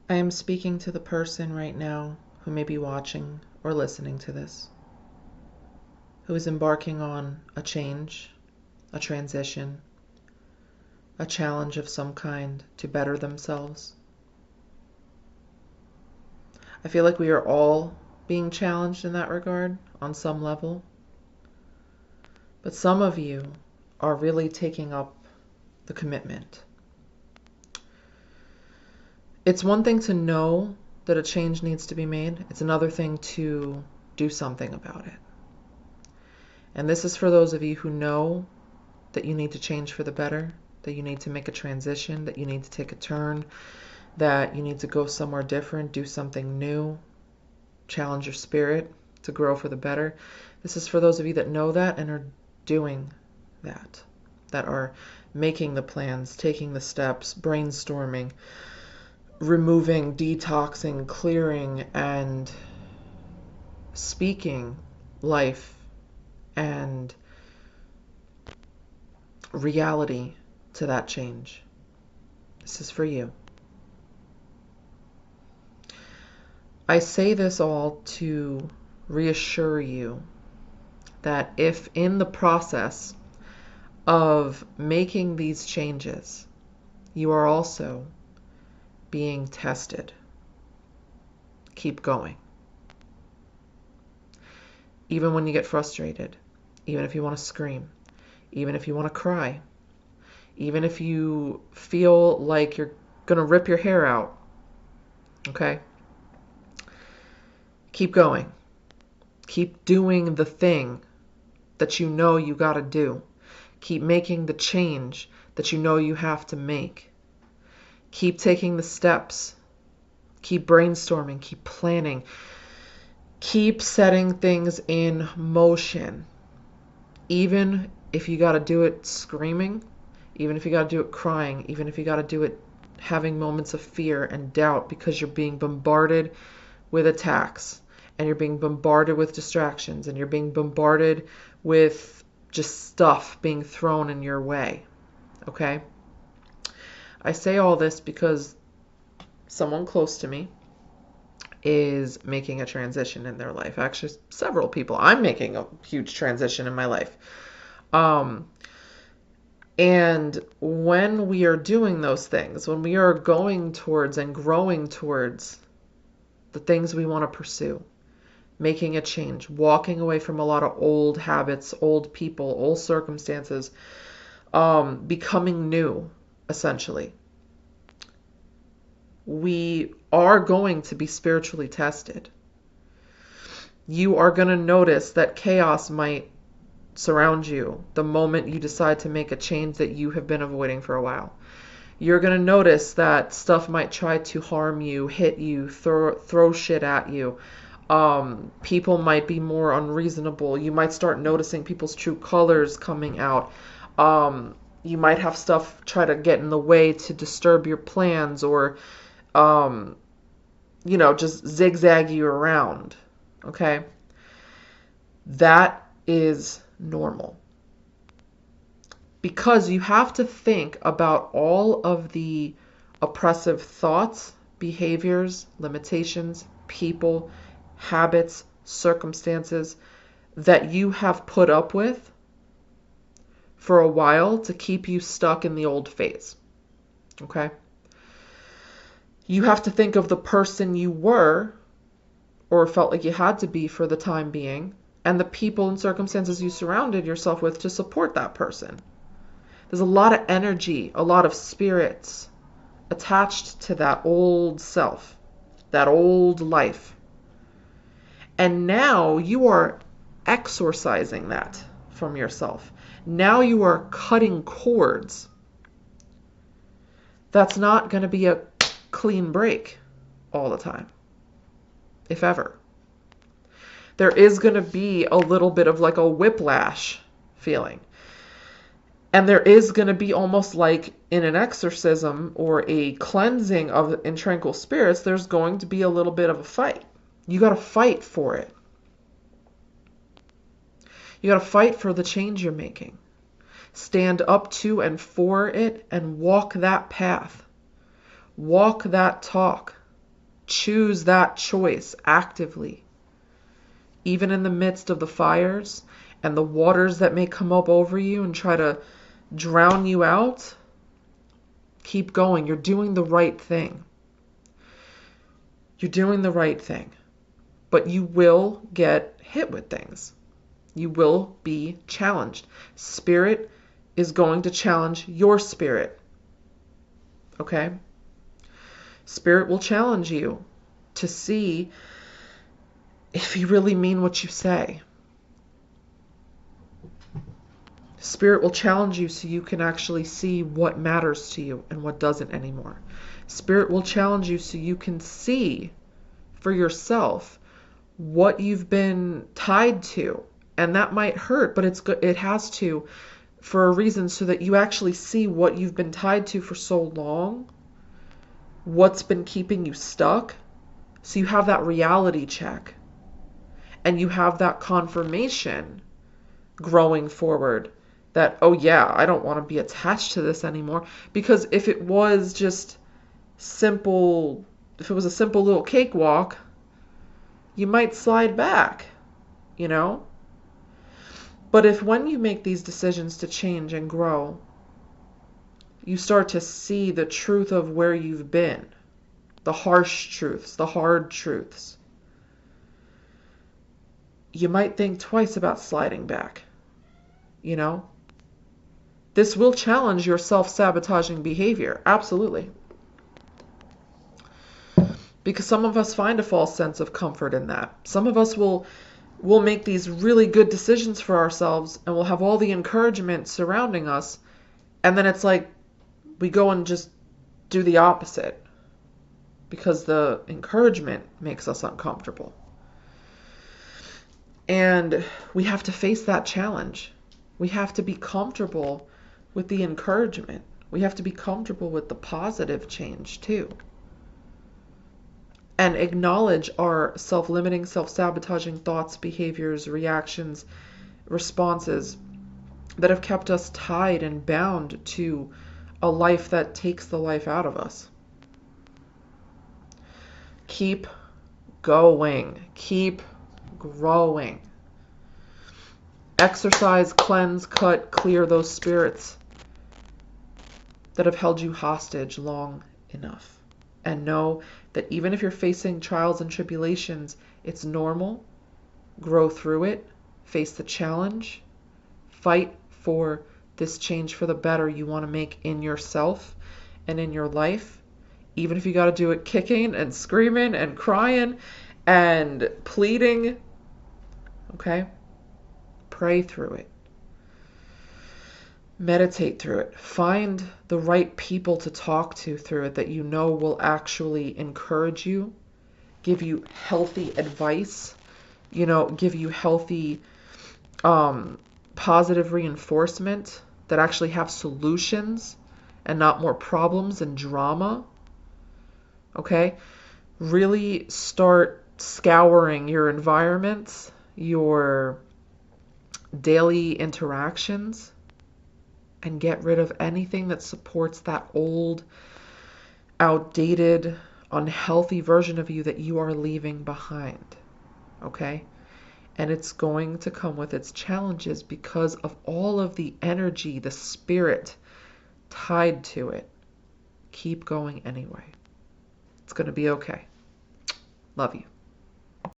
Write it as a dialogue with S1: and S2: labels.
S1: I am speaking to the person right now who may be watching or listening to this, who is embarking on a change, a transition, a challenge of some kind to better themselves. I feel like we are all being challenged in that regard on some level, but some of you are really taking up the commitment. It's one thing to know that a change needs to be made. It's another thing to do something about it. And this is for those of you who know that you need to change for the better, that you need to make a transition, that you need to take a turn, that you need to go somewhere different, do something new, challenge your spirit to grow for the better. This is for those of you that know that and are doing that are making the plans, taking the steps, brainstorming, removing, detoxing, clearing, and speaking life and reality to that change. This is for you. I say this all to reassure you that if in the process of making these changes, you are also being tested, keep going. Even when you get frustrated, even if you want to scream, even if you want to cry, even if you feel like you're going to rip your hair out, okay? Keep going. Keep doing the thing that you know you got to do. Keep making the change that you know you have to make. Keep taking the steps. Keep brainstorming. Keep planning. Keep setting things in motion. Even if you got to do it screaming, even if you got to do it crying, even if you got to do it having moments of fear and doubt because you're being bombarded with attacks and you're being bombarded with distractions and you're being bombarded with just stuff being thrown in your way. Okay? I say all this because someone close to me is making a transition in their life. Actually, several people. I'm making a huge transition in my life. And when we are doing those things, when we are going towards and growing towards the things we want to pursue, making a change, walking away from a lot of old habits, old people, old circumstances, becoming new, essentially. We are going to be spiritually tested. You are going to notice that chaos might surround you the moment you decide to make a change that you have been avoiding for a while. You're going to notice that stuff might try to harm you, hit you, throw shit at you. People might be more unreasonable. You might start noticing people's true colors coming out. You might have stuff try to get in the way to disturb your plans or, just zigzag you around. Okay? That is normal. Because you have to think about all of the oppressive thoughts, behaviors, limitations, people, habits, circumstances that you have put up with for a while to keep you stuck in the old phase. Okay? You have to think of the person you were or felt like you had to be for the time being and the people and circumstances you surrounded yourself with to support that person. There's a lot of energy, a lot of spirits attached to that old self, that old life. And now you are exorcising that from yourself. Now you are cutting cords. That's not going to be a clean break all the time, if ever. There is going to be a little bit of like a whiplash feeling. And there is going to be almost like in an exorcism or a cleansing of intranquil spirits, there's going to be a little bit of a fight. You got to fight for it. You got to fight for the change you're making. Stand up to and for it and walk that path. Walk that talk. Choose that choice actively. Even in the midst of the fires and the waters that may come up over you and try to drown you out, keep going. You're doing the right thing. You're doing the right thing. But you will get hit with things. You will be challenged. Spirit is going to challenge your spirit. Okay? Spirit will challenge you to see if you really mean what you say. Spirit will challenge you so you can actually see what matters to you and what doesn't anymore. Spirit will challenge you so you can see for yourself what you've been tied to. And that might hurt, but it's good. It has to, for a reason, so that you actually see what you've been tied to for so long, what's been keeping you stuck. So you have that reality check and you have that confirmation growing forward that, oh yeah, I don't want to be attached to this anymore. Because if it was just simple, if it was a simple little cakewalk, you might slide back, you know? But if when you make these decisions to change and grow, you start to see the truth of where you've been, the harsh truths, the hard truths, you might think twice about sliding back, you know? This will challenge your self-sabotaging behavior, absolutely. Because some of us find a false sense of comfort in that. Some of us will make these really good decisions for ourselves and we'll have all the encouragement surrounding us. And then it's like we go and just do the opposite because the encouragement makes us uncomfortable. And we have to face that challenge. We have to be comfortable with the encouragement. We have to be comfortable with the positive change too. And acknowledge our self-limiting, self-sabotaging thoughts, behaviors, reactions, responses that have kept us tied and bound to a life that takes the life out of us. Keep going. Keep growing. Exercise, cleanse, cut, clear those spirits that have held you hostage long enough. And know that even if you're facing trials and tribulations, it's normal. Grow through it. Face the challenge. Fight for this change for the better you want to make in yourself and in your life. Even if you got to do it kicking and screaming and crying and pleading. Okay? Pray through it. Meditate through it. Find the right people to talk to through it that you know will actually encourage you, give you healthy advice, give you healthy, positive reinforcement that actually have solutions and not more problems and drama. Okay? Really start scouring your environments, your daily interactions, and get rid of anything that supports that old, outdated, unhealthy version of you that you are leaving behind. Okay? And it's going to come with its challenges because of all of the energy, the spirit tied to it. Keep going anyway. It's going to be okay. Love you.